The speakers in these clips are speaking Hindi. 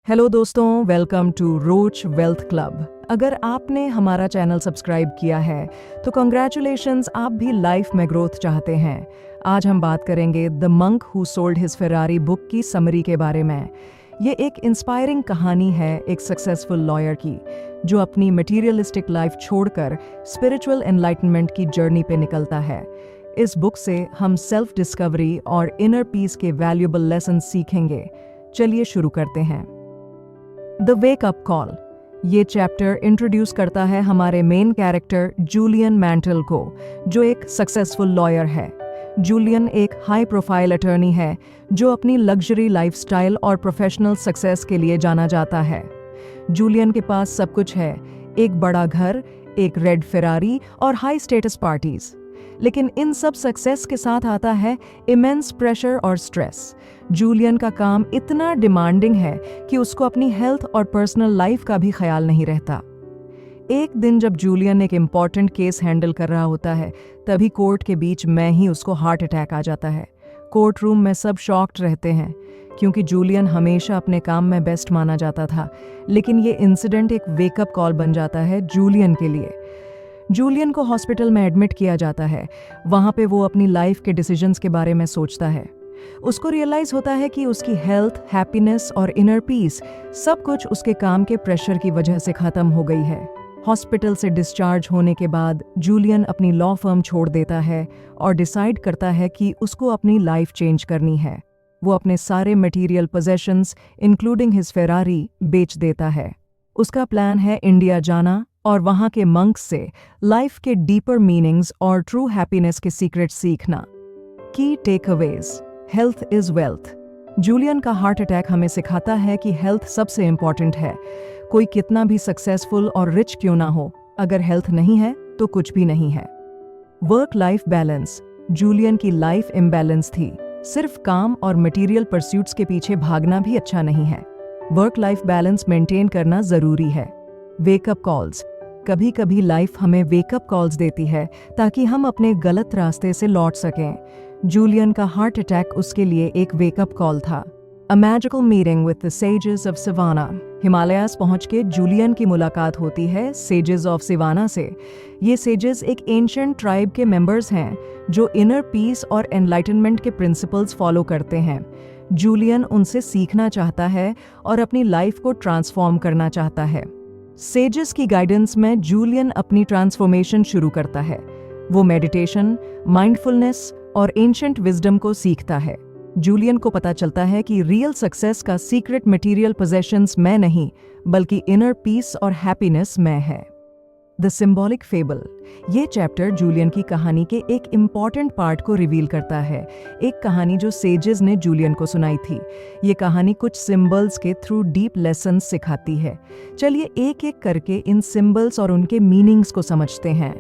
हेलो दोस्तों, वेलकम टू रोच वेल्थ क्लब। अगर आपने हमारा चैनल सब्सक्राइब किया है तो कॉन्ग्रेचुलेशंस, आप भी लाइफ में ग्रोथ चाहते हैं। आज हम बात करेंगे the monk who sold his Ferrari book की समरी के बारे में। ये एक इंस्पायरिंग कहानी है एक सक्सेसफुल लॉयर की, जो अपनी मटीरियलिस्टिक लाइफ छोड़कर स्पिरिचुअल एनलाइटनमेंट की जर्नी पे निकलता है। इस बुक से हम सेल्फ डिस्कवरी और इनर पीस के वैल्यूएबल लेसन सीखेंगे। चलिए शुरू करते हैं। The wake up call. ये चैप्टर इंट्रोड्यूस करता है हमारे मेन कैरेक्टर जूलियन मैंटल को, जो एक सक्सेसफुल लॉयर है। जूलियन एक हाई प्रोफाइल अटर्नी है जो अपनी लग्जरी लाइफस्टाइल और प्रोफेशनल सक्सेस के लिए जाना जाता है। जूलियन के पास सब कुछ है, एक बड़ा घर, एक रेड फेरारी और हाई स्टेटस पार्टीज। लेकिन इन सब सक्सेस के साथ आता है इमेंस प्रेशर और स्ट्रेस। जूलियन का काम इतना डिमांडिंग है कि उसको अपनी हेल्थ और पर्सनल लाइफ का भी ख्याल नहीं रहता। एक दिन जब जूलियन एक इम्पॉर्टेंट केस हैंडल कर रहा होता है, तभी कोर्ट के बीच में ही उसको हार्ट अटैक आ जाता है। कोर्ट रूम में सब शॉक्ड रहते हैं, क्योंकि जूलियन हमेशा अपने काम में बेस्ट माना जाता था। लेकिन ये इंसिडेंट एक वेकअप कॉल बन जाता है जूलियन के लिए। जूलियन को हॉस्पिटल में एडमिट किया जाता है। वहाँ पे वो अपनी लाइफ के डिसीजंस के बारे में सोचता है। उसको रियलाइज होता है कि उसकी हेल्थ, हैप्पीनेस और इनर पीस सब कुछ उसके काम के प्रेशर की वजह से खत्म हो गई है। हॉस्पिटल से डिस्चार्ज होने के बाद जूलियन अपनी लॉ फर्म छोड़ देता है और डिसाइड करता है कि उसको अपनी लाइफ चेंज करनी है। वो अपने सारे material possessions including his Ferrari बेच देता है। उसका प्लान है इंडिया जाना और वहाँ के मंक्स से लाइफ के डीपर मीनिंग्स और ट्रू हैप्पीनेस के सीक्रेट सीखना। Key takeaways. Health is wealth. Julian का हार्ट अटैक हमें सिखाता है कि हेल्थ सबसे इंपॉर्टेंट है। कोई कितना भी सक्सेसफुल और रिच क्यों ना हो, अगर हेल्थ नहीं है तो कुछ भी नहीं है। Work life balance. जूलियन की लाइफ इम्बैलेंस थी। सिर्फ काम और मटीरियल परस्यूट्स के पीछे भागना भी अच्छा नहीं है। वर्क लाइफ बैलेंस मेंटेन करना जरूरी है। Wake up calls. कभी कभी लाइफ हमें वेकअप कॉल्स देती है ताकि हम अपने गलत रास्ते से लौट सकें। जूलियन का हार्ट अटैक उसके लिए एक वेकअप कॉल था। A magical meeting with the sages of Siwana. Himalayas पहुंच के जूलियन की मुलाकात होती है सेजेस ऑफ सिवाना से। ये सेजेस एक एंशिएंट ट्राइब के मेंबर्स हैं जो इनर पीस और एनलाइटनमेंट के प्रिंसिपल्स फॉलो करते हैं। जूलियन उनसे सीखना चाहता है और अपनी लाइफ को ट्रांसफॉर्म करना चाहता है। सेजेस की गाइडेंस में जूलियन अपनी ट्रांसफॉर्मेशन शुरू करता है। वो मेडिटेशन, माइंडफुलनेस और एंशिएंट विजडम को सीखता है। जूलियन को पता चलता है कि रियल सक्सेस का सीक्रेट मटेरियल पोजेशंस में नहीं, बल्कि इनर पीस और हैप्पीनेस में है। The symbolic fable. ये चैप्टर जूलियन की कहानी के एक इम्पॉर्टेंट पार्ट को रिवील करता है। एक कहानी जो सेजेस ने जूलियन को सुनाई थी। ये कहानी कुछ सिंबल्स के थ्रू डीप लेसन्स सिखाती है। चलिए एक एक करके इन सिंबल्स और उनके मीनिंग्स को समझते हैं।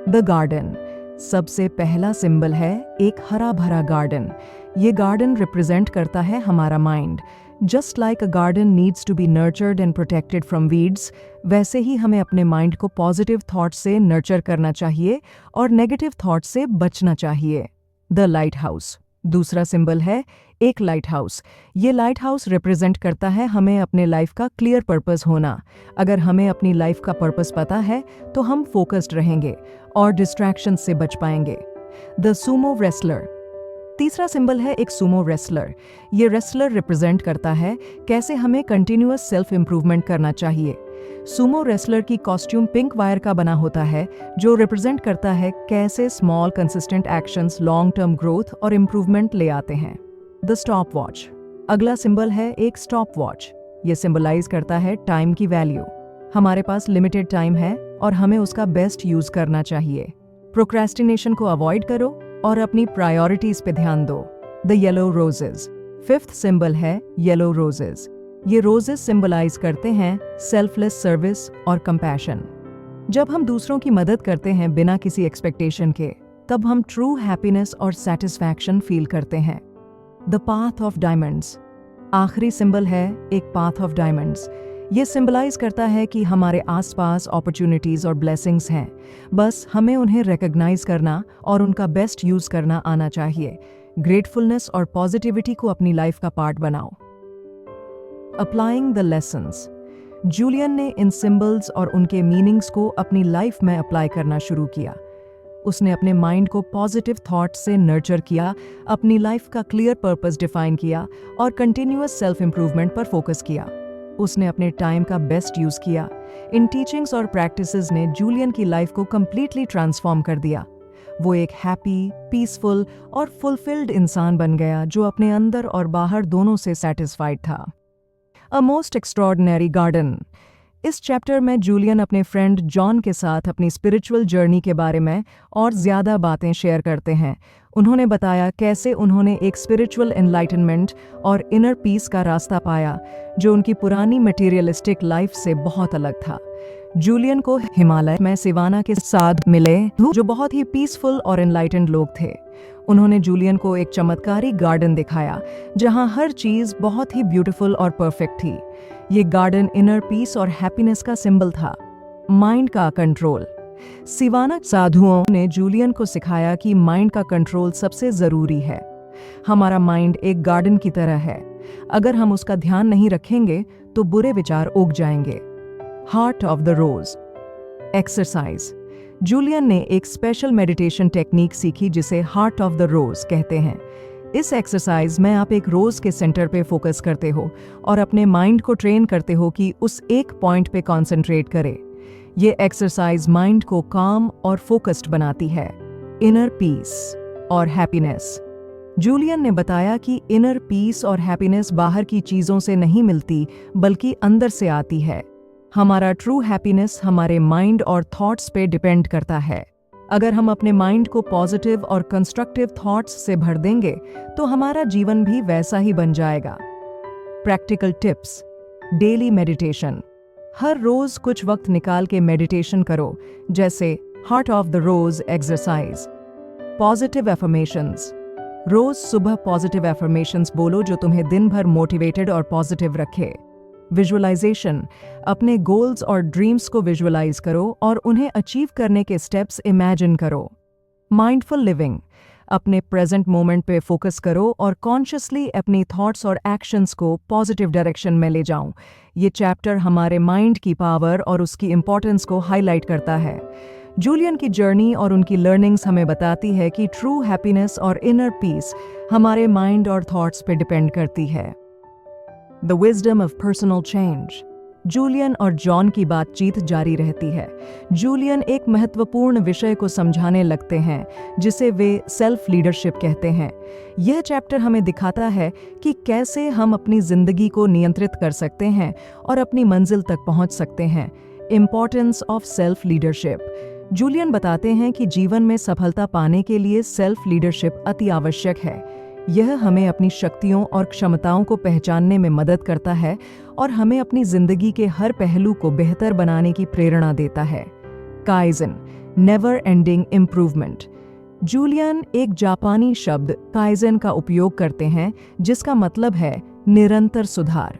The garden. सबसे पहला सिंबल है एक हरा भरा गार्डन। ये गार्डन रिप्रेजेंट करता है हमारा mind. Just like a garden needs to be nurtured and protected from weeds, वैसे ही हमें अपने माइंड को पॉजिटिव थॉट से नर्चर करना चाहिए और नेगेटिव थॉट से बचना चाहिए। The light house. दूसरा सिंबल है एक लाइट हाउस। ये लाइट हाउस रिप्रेजेंट करता है हमें अपने लाइफ का क्लियर पर्पस होना। अगर हमें अपनी लाइफ का पर्पस पता है तो हम फोकस्ड रहेंगे और डिस्ट्रैक्शन से बच पाएंगे। The Sumo wrestler. तीसरा सिंबल है एक सूमो रेसलर। ये रेसलर रिप्रेजेंट करता है कैसे हमें कंटिन्यूअस सेल्फ इंप्रूवमेंट करना चाहिए। सूमो रेसलर की कॉस्ट्यूम पिंक वायर का बना होता है, जो रिप्रेजेंट करता है कैसे small consistent actions long term growth और इंप्रूवमेंट ले आते हैं। The stop watch. अगला सिंबल है एक स्टॉप वॉच। ये सिंबलाइज करता है टाइम की वैल्यू। हमारे पास लिमिटेड टाइम है और हमें उसका बेस्ट यूज करना चाहिए। प्रोक्रेस्टिनेशन को अवॉइड करो और अपनी प्रायोरिटीज पे ध्यान दो। The yellow roses. Fifth symbol है येलो रोजेस। ये रोजेस सिंबलाइज करते हैं सेल्फलेस सर्विस और कंपैशन। जब हम दूसरों की मदद करते हैं बिना किसी एक्सपेक्टेशन के, तब हम ट्रू हैप्पीनेस और सेटिस्फैक्शन फील करते हैं। The path of diamonds. आखिरी सिंबल है एक पाथ ऑफ डायमंड्स। ये सिंबलाइज करता है कि हमारे आसपास अपॉर्चुनिटीज और ब्लेसिंग्स हैं, बस हमें उन्हें रिकॉग्नाइज करना और उनका बेस्ट यूज करना आना चाहिए। ग्रेटफुलनेस और पॉजिटिविटी को अपनी लाइफ का पार्ट बनाओ। Applying the lessons. जूलियन ने इन सिंबल्स और उनके मीनिंग्स को अपनी लाइफ में अप्लाई करना शुरू किया। उसने अपने माइंड को पॉजिटिव थॉट से नर्चर किया, अपनी लाइफ का क्लियर पर्पस डिफाइन किया और कंटिन्यूअस सेल्फ इंप्रूवमेंट पर फोकस किया। उसने अपने टाइम का बेस्ट यूज किया। इन टीचिंग्स और प्रैक्टिसेस ने जूलियन की लाइफ को कंप्लीटली ट्रांसफॉर्म कर दिया। वो एक हैप्पी, पीसफुल और फुलफिल्ड इंसान बन गया जो अपने अंदर और बाहर दोनों से सेटिस्फाइड था। A most extraordinary garden. इस चैप्टर में जूलियन अपने फ्रेंड जॉन के साथ अपनी स्पिरिचुअल जर्नी के बारे में और ज़्यादा बातें शेयर करते हैं। उन्होंने बताया कैसे उन्होंने एक स्पिरिचुअल एनलाइटनमेंट और इनर पीस का रास्ता पाया जो उनकी पुरानी मटेरियलिस्टिक लाइफ से बहुत अलग था। जूलियन को हिमालय में सिवाना के साथ मिले जो बहुत ही पीसफुल और एनलाइटेंड लोग थे। उन्होंने जूलियन को एक चमत्कारी गार्डन दिखाया जहां हर चीज बहुत ही ब्यूटीफुल और परफेक्ट थी। ये गार्डन इनर पीस और हैप्पीनेस का सिंबल था। माइंड का कंट्रोल। सिवाना साधुओं ने जूलियन को सिखाया कि माइंड का कंट्रोल सबसे जरूरी है। हमारा माइंड एक गार्डन की तरह है, अगर हम उसका ध्यान नहीं रखेंगे तो बुरे विचार उग जाएंगे। Heart of the rose. Exercise. Julian ने एक स्पेशल मेडिटेशन टेक्निक सीखी जिसे हार्ट ऑफ द रोज कहते हैं। इस एक्सरसाइज में आप एक रोज के सेंटर पे फोकस करते हो और अपने माइंड को ट्रेन करते हो कि उस एक पॉइंट पे कंसंट्रेट करे। ये एक्सरसाइज माइंड को काम और फोकस्ड बनाती है। इनर पीस और हैप्पीनेस। जूलियन ने बताया कि इनर पीस और हैप्पीनेस बाहर की चीजों से नहीं मिलती बल्कि अंदर से आती है। हमारा ट्रू हैप्पीनेस हमारे माइंड और थॉट्स पे डिपेंड करता है। अगर हम अपने माइंड को पॉजिटिव और कंस्ट्रक्टिव थॉट्स से भर देंगे तो हमारा जीवन भी वैसा ही बन जाएगा। Practical tips. Daily meditation. हर रोज कुछ वक्त निकाल के मेडिटेशन करो, जैसे heart of the rose exercise. Positive affirmations. रोज सुबह पॉजिटिव एफर्मेशंस बोलो जो तुम्हें दिन भर मोटिवेटेड और पॉजिटिव रखे। विजुअलाइजेशन। अपने गोल्स और ड्रीम्स को विजुअलाइज करो और उन्हें अचीव करने के स्टेप्स इमेजिन करो। Mindful living. अपने प्रेजेंट मोमेंट पे फोकस करो और कॉन्शियसली अपनी थॉट्स और एक्शंस को पॉजिटिव डायरेक्शन में ले जाओ। ये चैप्टर हमारे माइंड की पावर और उसकी इंपॉर्टेंस को हाईलाइट करता है। जूलियन की जर्नी और उनकी लर्निंग्स हमें बताती है कि ट्रू हैप्पीनेस और इनर पीस हमारे माइंड और थॉट्स पे डिपेंड करती है। The wisdom of personal change. Julian और जॉन की बातचीत जारी रहती है। जूलियन एक महत्वपूर्ण विषय को समझाने लगते हैं जिसे वे सेल्फ लीडरशिप कहते हैं। यह चैप्टर हमें दिखाता है कि कैसे हम अपनी जिंदगी को नियंत्रित कर सकते हैं और अपनी मंजिल तक पहुंच सकते हैं। Importance of self leadership. Julian बताते हैं कि जीवन में सफलता पाने के लिए सेल्फ लीडरशिप अति आवश्यक है। यह हमें अपनी शक्तियों और क्षमताओं को पहचानने में मदद करता है और हमें अपनी जिंदगी के हर पहलू को बेहतर बनाने की प्रेरणा देता है। Kaizen, never ending improvement. Julian एक जापानी शब्द काइजन का उपयोग करते हैं जिसका मतलब है निरंतर सुधार।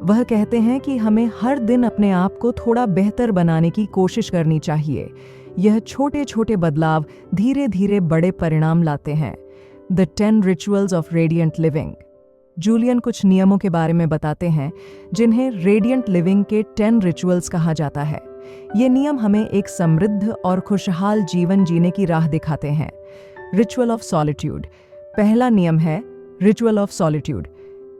वह कहते हैं कि हमें हर दिन अपने आप को थोड़ा बेहतर बनाने की कोशिश करनी चाहिए। यह छोटे छोटे बदलाव धीरे धीरे बड़े परिणाम लाते हैं। The 10 rituals of radiant living. Julian कुछ नियमों के बारे में बताते हैं जिन्हें रेडियंट लिविंग के 10 रिचुअल्स कहा जाता है। ये नियम हमें एक समृद्ध और खुशहाल जीवन जीने की राह दिखाते हैं। Ritual of solitude. पहला नियम है रिचुअल ऑफ सॉलिट्यूड।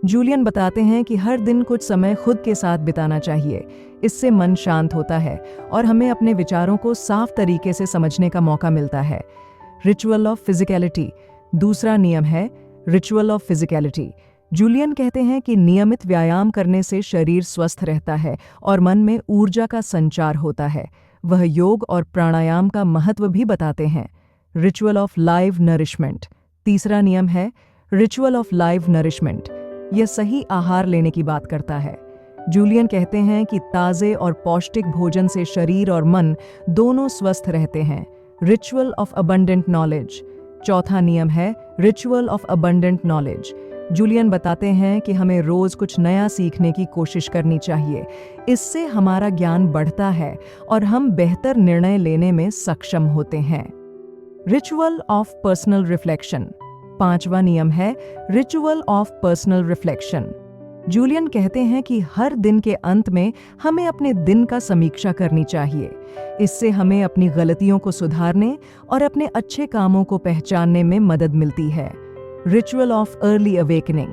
जूलियन बताते हैं कि हर दिन कुछ समय खुद के साथ बिताना चाहिए। इससे मन शांत होता है और हमें अपने विचारों को साफ तरीके से समझने का मौका मिलता है। Ritual of physicality. दूसरा नियम है रिचुअल ऑफ फिजिकलिटी। जूलियन कहते हैं कि नियमित व्यायाम करने से शरीर स्वस्थ रहता है और मन में ऊर्जा का संचार होता है। वह योग और प्राणायाम का महत्व भी बताते हैं। Ritual of live nourishment. तीसरा नियम है रिचुअल ऑफ लाइव नरिशमेंट। यह सही आहार लेने की बात करता है। जूलियन कहते हैं कि ताज़े और पौष्टिक भोजन से शरीर और मन दोनों स्वस्थ रहते हैं। Ritual of abundant knowledge. चौथा नियम है ritual of abundant knowledge. Julian बताते हैं कि हमें रोज कुछ नया सीखने की कोशिश करनी चाहिए। इससे हमारा ज्ञान बढ़ता है और हम बेहतर निर्णय लेने में सक्षम होते हैं। Ritual of personal reflection. पांचवा नियम है ritual of personal reflection. Julian कहते हैं कि हर दिन के अंत में हमें अपने दिन का समीक्षा करनी चाहिए। इससे हमें अपनी गलतियों को सुधारने और अपने अच्छे कामों को पहचानने में मदद मिलती है। Ritual of early awakening.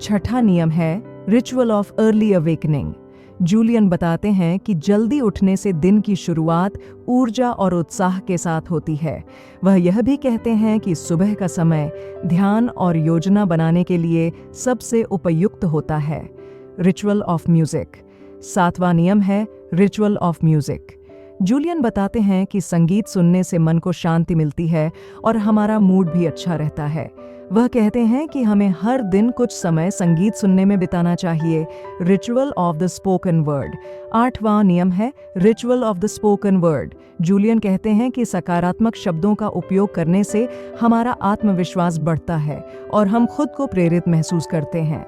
छठा नियम है ritual of early awakening. Julian बताते हैं कि जल्दी उठने से दिन की शुरुआत ऊर्जा और उत्साह के साथ होती है। वह यह भी कहते हैं कि सुबह का समय ध्यान और योजना बनाने के लिए सबसे उपयुक्त होता है। Ritual of music. सातवां नियम है रिचुअल ऑफ म्यूजिक। जूलियन बताते हैं कि संगीत सुनने से मन को शांति मिलती है और हमारा मूड भी अच्छा रहता है। वह कहते हैं कि हमें हर दिन कुछ समय संगीत सुनने में बिताना चाहिए। Ritual of the spoken word. आठवां नियम है ritual of the spoken word. Julian कहते हैं कि सकारात्मक शब्दों का उपयोग करने से हमारा आत्मविश्वास बढ़ता है और हम खुद को प्रेरित महसूस करते हैं।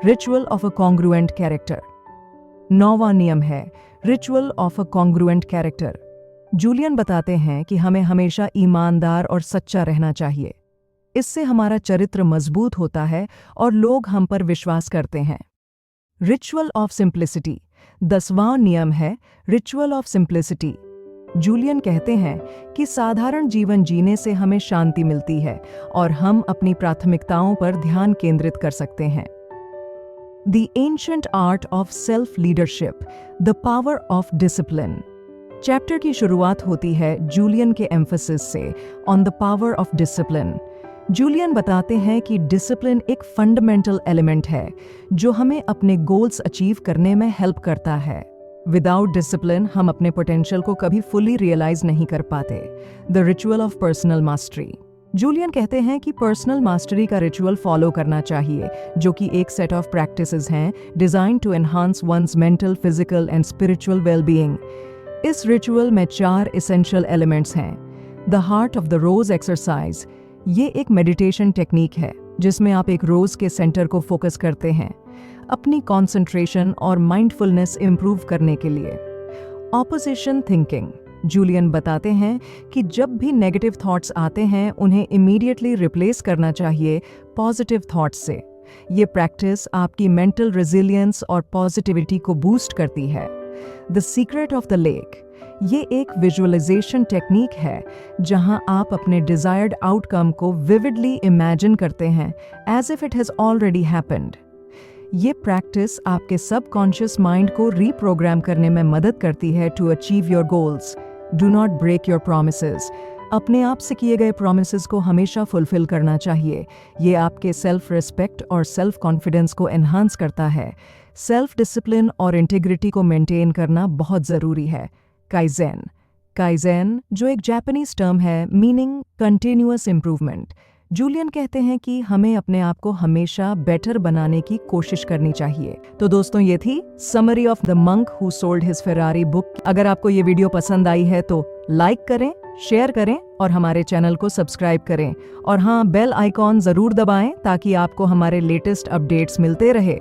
Ritual of a congruent character. नौवां नियम है ritual of a congruent character. Julian बताते हैं कि हमें हमेशा ईमानदार और सच्चा रहना चाहिए। इससे हमारा चरित्र मजबूत होता है और लोग हम पर विश्वास करते हैं। Ritual of simplicity. 10वां नियम है रिचुअल ऑफ सिंप्लिसिटी। जूलियन कहते हैं कि साधारण जीवन जीने से हमें शांति मिलती है और हम अपनी प्राथमिकताओं पर ध्यान केंद्रित कर सकते हैं। The ancient art of self leadership, the power of discipline. Chapter की शुरुआत होती है जूलियन के एम्फेसिस से on the power of discipline. Julian बताते हैं कि डिसिप्लिन एक फंडामेंटल एलिमेंट है जो हमें अपने गोल्स अचीव करने में हेल्प करता है। विदाउट डिसिप्लिन हम अपने पोटेंशियल को कभी फुली रियलाइज नहीं कर पाते। The ritual of personal mastery. Julian कहते हैं कि पर्सनल मास्टरी का रिचुअल फॉलो करना चाहिए, जो कि एक सेट ऑफ प्रैक्टिसेस हैं design to enhance one's mental, physical and spiritual wellbeing. इस रिचुअल में 4 एसेंशियल एलिमेंट्स हैं। The heart of the rose exercise. ये एक मेडिटेशन टेक्निक है जिसमें आप एक रोज के सेंटर को फोकस करते हैं अपनी कंसंट्रेशन और माइंडफुलनेस इंप्रूव करने के लिए। Opposition thinking. जूलियन बताते हैं कि जब भी नेगेटिव थॉट्स आते हैं उन्हें इमीडिएटली रिप्लेस करना चाहिए पॉजिटिव थॉट्स से। ये प्रैक्टिस आपकी मेंटल रेजिलियंस और पॉजिटिविटी को बूस्ट करती है। The secret of the lake. ये एक विजुअलाइजेशन टेक्निक है जहां आप अपने डिजायर्ड आउटकम को विविडली इमेजिन करते हैं as if it has already happened. ये प्रैक्टिस आपके सबकॉन्शियस माइंड को रीप्रोग्राम करने में मदद करती है to achieve your goals. Do not break your promises. अपने आप से किए गए प्रॉमिसेस को हमेशा फुलफिल करना चाहिए। ये आपके सेल्फ रिस्पेक्ट और सेल्फ कॉन्फिडेंस को एनहांस करता है। सेल्फ डिसिप्लिन और इंटीग्रिटी को मेंटेन करना बहुत ज़रूरी है। काइजेन। काइजेन जो एक जापानीज टर्म है मीनिंग कंटिन्यूअस इम्प्रूवमेंट। जूलियन कहते हैं कि हमें अपने आप को हमेशा बेटर बनाने की कोशिश करनी चाहिए। तो दोस्तों, ये थी summary of the monk who sold his Ferrari book. अगर आपको ये वीडियो पसंद आई है तो लाइक करें, शेयर करें और हमारे चैनल को सब्सक्राइब करें। और हाँ, बेल आइकॉन जरूर दबाएं ताकि आपको हमारे लेटेस्ट अपडेट्स मिलते रहे।